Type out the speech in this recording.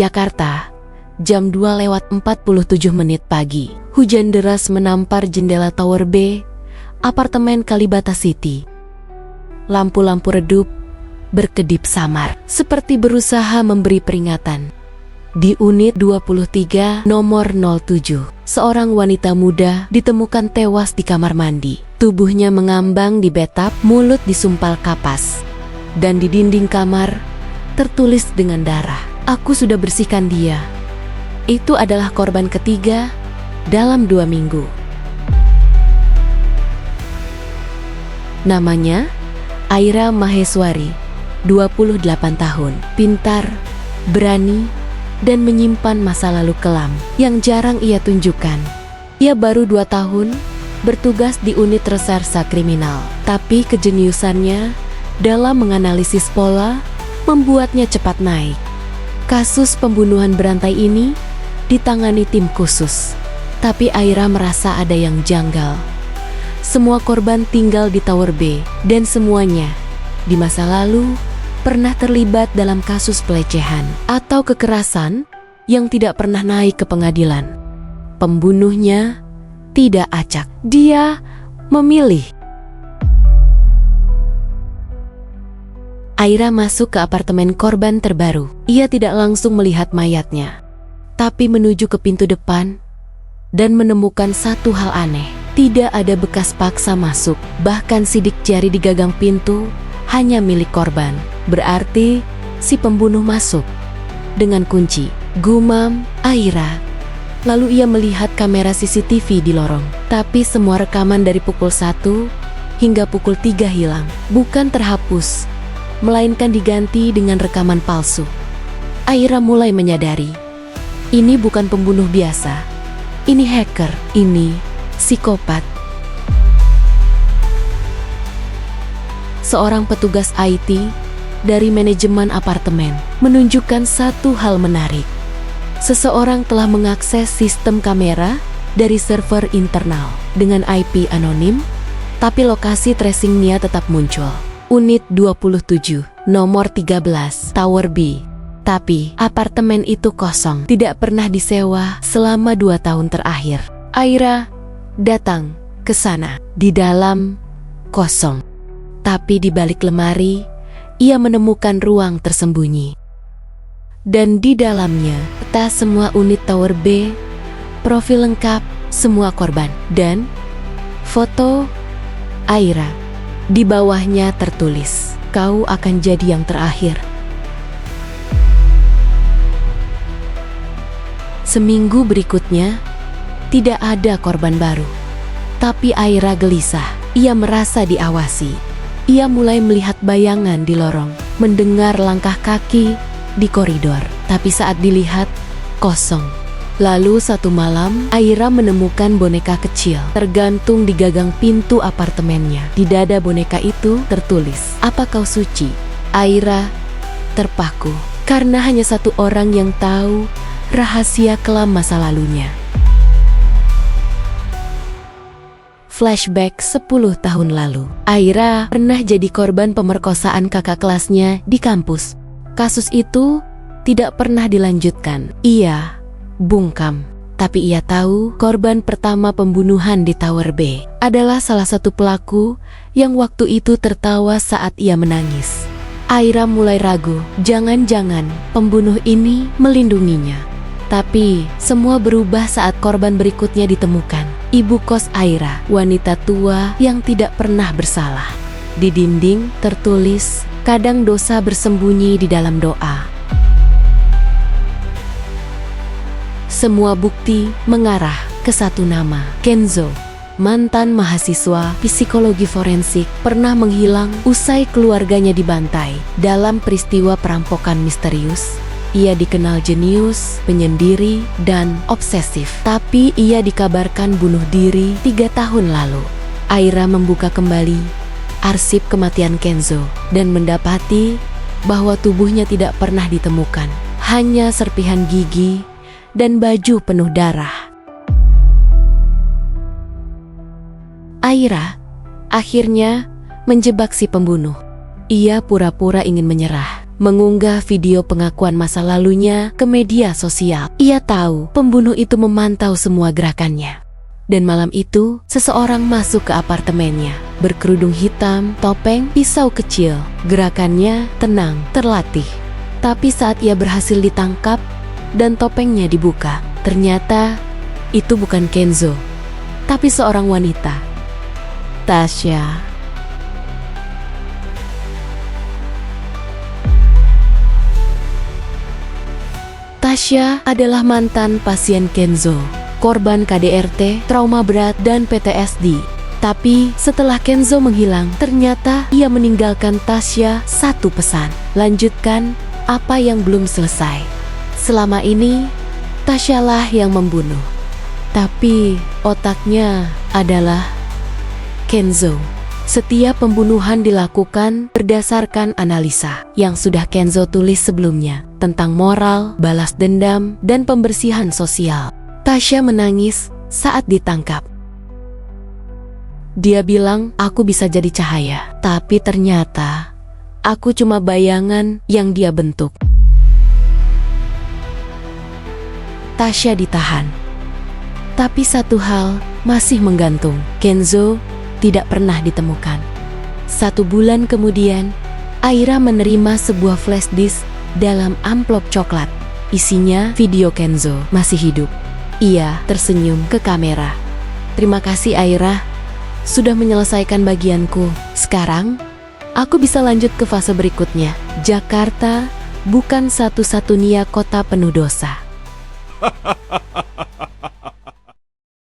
Jakarta, jam 2:47 pagi. Hujan deras menampar jendela Tower B, apartemen Kalibata City. Lampu-lampu redup, berkedip samar, seperti berusaha memberi peringatan. Di unit 23 nomor 07, seorang wanita muda ditemukan tewas di kamar mandi. Tubuhnya mengambang di bathtub, mulut disumpal kapas. Dan di dinding kamar tertulis dengan darah, "Aku sudah bersihkan dia." Itu adalah korban ketiga dalam 2 minggu. Namanya Aira Maheswari, 28 tahun, pintar, berani, dan menyimpan masa lalu kelam yang jarang ia tunjukkan. Ia baru 2 tahun bertugas di unit reserse kriminal, tapi kejeniusannya dalam menganalisis pola membuatnya cepat naik. Kasus pembunuhan berantai ini ditangani tim khusus, tapi Aira merasa ada yang janggal. Semua korban tinggal di Tower B, dan semuanya di masa lalu pernah terlibat dalam kasus pelecehan atau kekerasan yang tidak pernah naik ke pengadilan. Pembunuhnya tidak acak. Dia memilih. Aira masuk ke apartemen korban terbaru. Ia tidak langsung melihat mayatnya, tapi menuju ke pintu depan dan menemukan satu hal aneh. Tidak ada bekas paksa masuk, bahkan sidik jari di gagang pintu hanya milik korban. Berarti si pembunuh masuk dengan kunci, gumam Aira. Lalu ia melihat kamera CCTV di lorong, tapi semua rekaman dari pukul 1 hingga pukul 3 hilang. Bukan terhapus, melainkan diganti dengan rekaman palsu. Aira mulai menyadari, ini bukan pembunuh biasa, ini hacker, ini psikopat. Seorang petugas IT dari manajemen apartemen menunjukkan satu hal menarik. Seseorang telah mengakses sistem kamera dari server internal dengan IP anonim, tapi lokasi tracingnya tetap muncul. Unit 27, nomor 13, Tower B. Tapi apartemen itu kosong, tidak pernah disewa selama 2 tahun terakhir. Aira datang ke sana. Di dalam kosong, tapi di balik lemari ia menemukan ruang tersembunyi. Dan di dalamnya peta semua unit Tower B, profil lengkap semua korban, dan foto Aira. Di bawahnya tertulis, "Kau akan jadi yang terakhir." Seminggu berikutnya tidak ada korban baru, tapi Aira gelisah. Ia merasa diawasi. Ia mulai melihat bayangan di lorong, mendengar langkah kaki di koridor, tapi saat dilihat, kosong. Lalu satu malam, Aira menemukan boneka kecil tergantung di gagang pintu apartemennya. Di dada boneka itu tertulis, "Apa kau suci?" Aira terpaku, karena hanya satu orang yang tahu rahasia kelam masa lalunya. Flashback 10 tahun lalu. Aira pernah jadi korban pemerkosaan kakak kelasnya di kampus. Kasus itu tidak pernah dilanjutkan. Ia bungkam, tapi ia tahu korban pertama pembunuhan di Tower B adalah salah satu pelaku yang waktu itu tertawa saat ia menangis. Aira mulai ragu, jangan-jangan pembunuh ini melindunginya. Tapi semua berubah saat korban berikutnya ditemukan. Ibu kos Aira, wanita tua yang tidak pernah bersalah. Di dinding tertulis, "Kadang dosa bersembunyi di dalam doa." Semua bukti mengarah ke satu nama, Kenzo. Mantan mahasiswa psikologi forensik pernah menghilang usai keluarganya dibantai dalam peristiwa perampokan misterius. Ia dikenal jenius, penyendiri, dan obsesif. Tapi ia dikabarkan bunuh diri 3 tahun lalu. Aira membuka kembali arsip kematian Kenzo dan mendapati bahwa tubuhnya tidak pernah ditemukan. Hanya serpihan gigi dan baju penuh darah. Aira akhirnya menjebak si pembunuh. Ia pura-pura ingin menyerah, mengunggah video pengakuan masa lalunya ke media sosial. Ia tahu pembunuh itu memantau semua gerakannya. Dan malam itu, seseorang masuk ke apartemennya, berkerudung hitam, topeng, pisau kecil. Gerakannya tenang, terlatih. Tapi saat ia berhasil ditangkap dan topengnya dibuka, ternyata itu bukan Kenzo, tapi seorang wanita, Tasya. Tasya adalah mantan pasien Kenzo, korban KDRT, trauma berat, dan PTSD. Tapi setelah Kenzo menghilang, ternyata ia meninggalkan Tasya satu pesan: lanjutkan apa yang belum selesai. Selama ini, Tasya lah yang membunuh. Tapi otaknya adalah Kenzo. Setiap pembunuhan dilakukan berdasarkan analisa yang sudah Kenzo tulis sebelumnya tentang moral, balas dendam, dan pembersihan sosial. Tasya menangis saat ditangkap. Dia bilang, "Aku bisa jadi cahaya, tapi ternyata aku cuma bayangan yang dia bentuk." Tasya ditahan. Tapi satu hal masih menggantung. Kenzo tidak pernah ditemukan. 1 bulan kemudian, Aira menerima sebuah flash disk dalam amplop coklat. Isinya video Kenzo masih hidup. Ia tersenyum ke kamera. "Terima kasih Aira, sudah menyelesaikan bagianku. Sekarang, aku bisa lanjut ke fase berikutnya. Jakarta bukan satu-satunya kota penuh dosa."